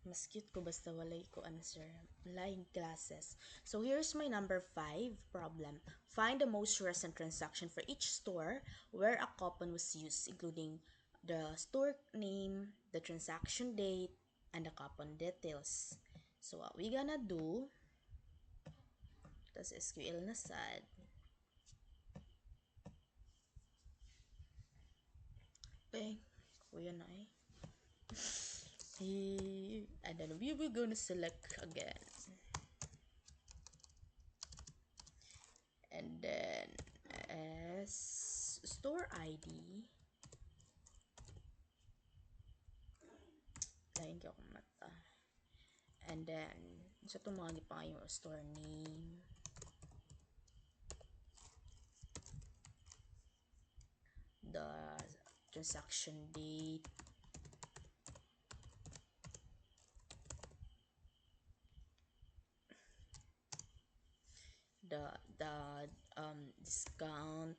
Mas cute ko basta walay ko answer. Lying glasses. So here's my number 5 problem. Find the most recent transaction for each store where a coupon was used, including the store name, the transaction date, and the coupon details. So what we gonna do, tas SQL na sad. Okay, kuya na eh. And then we will gonna select again. And then as store ID, lain kayo kung mata. And then sa tumagi pa yung store name, the transaction date, the discount,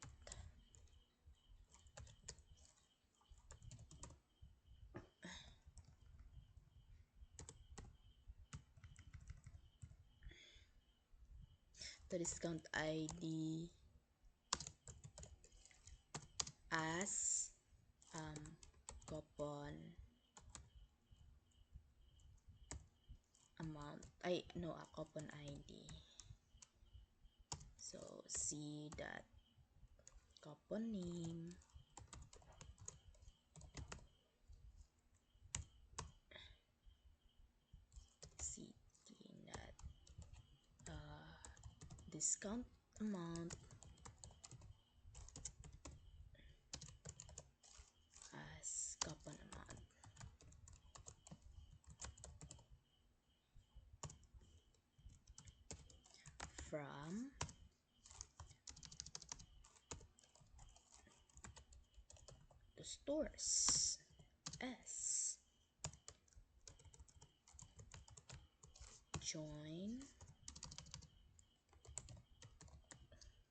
the discount ID as coupon amount, coupon ID. So C that coupon name, CT that discount amount as coupon amount. From the stores S join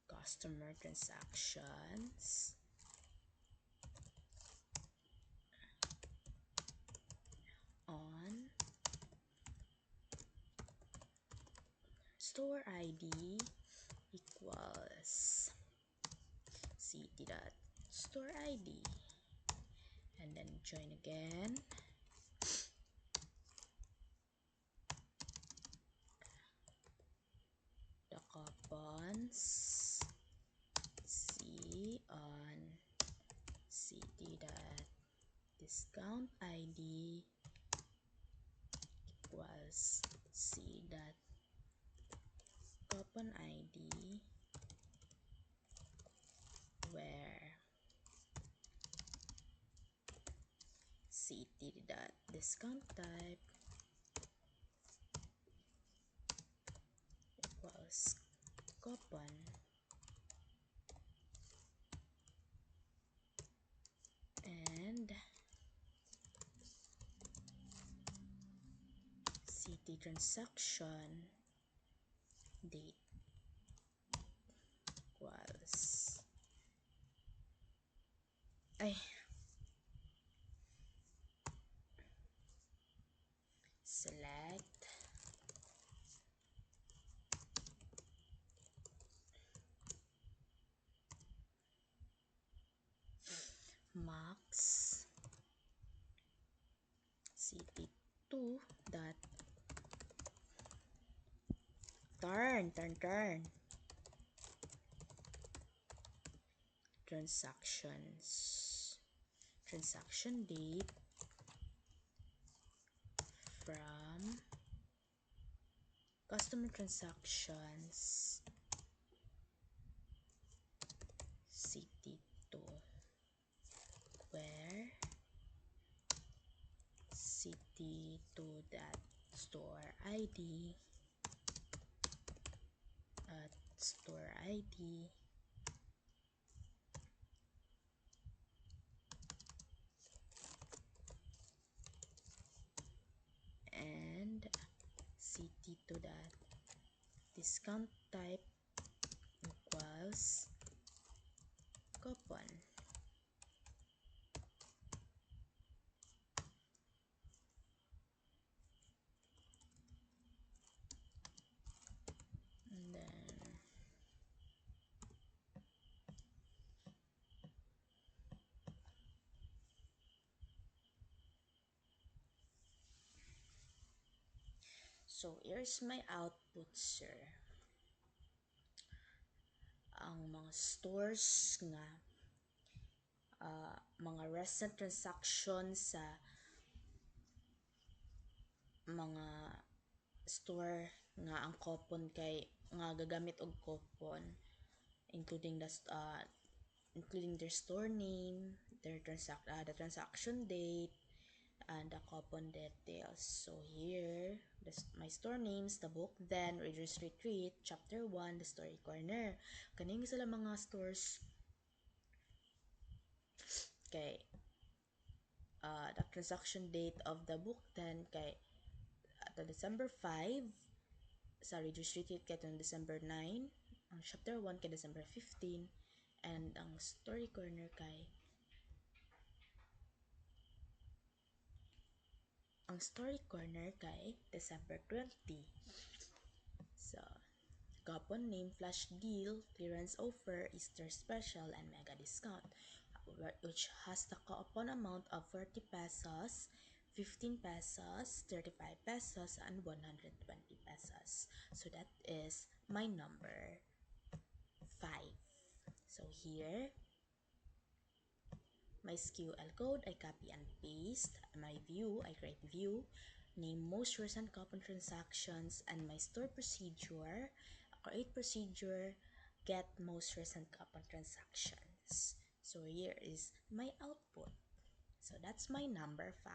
customer transactions on store ID equals CT dot store ID, and then join again the coupons C on CT dot discount ID equals C dot coupon ID, where CT dot discount type equals coupon, and CT transaction date equals select max CT2 dot turn transaction date from customer transactions CT2, where CT2 dot store ID at store ID and CT2 dot discount type equals coupon. So, here's my output, sir. Ang mga stores nga, mga recent transactions sa mga store nga ang coupon kay nga gagamit og coupon, including their store name, the transaction date, and the coupon details. So here, my store names, the book, then Reader's Retreat, Chapter 1, the Story Corner. Kaning sila mga stores kay the transaction date of the book then kay the December 5, sa Reader's Retreat kay December 9, ang Chapter 1 kay December 15, and ang Story Corner kay December 20. So, coupon name, flash deal, clearance offer, Easter special, and mega discount, which has the coupon amount of 40 pesos, 15 pesos, 35 pesos, and 120 pesos. So that is my number 5. So here, my SQL code, I copy and paste. My view, I create view. Name most recent coupon transactions, and my store procedure, create procedure, get most recent coupon transactions. So here is my output. So that's my number 5.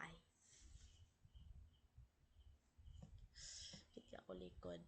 Hindi ako likod.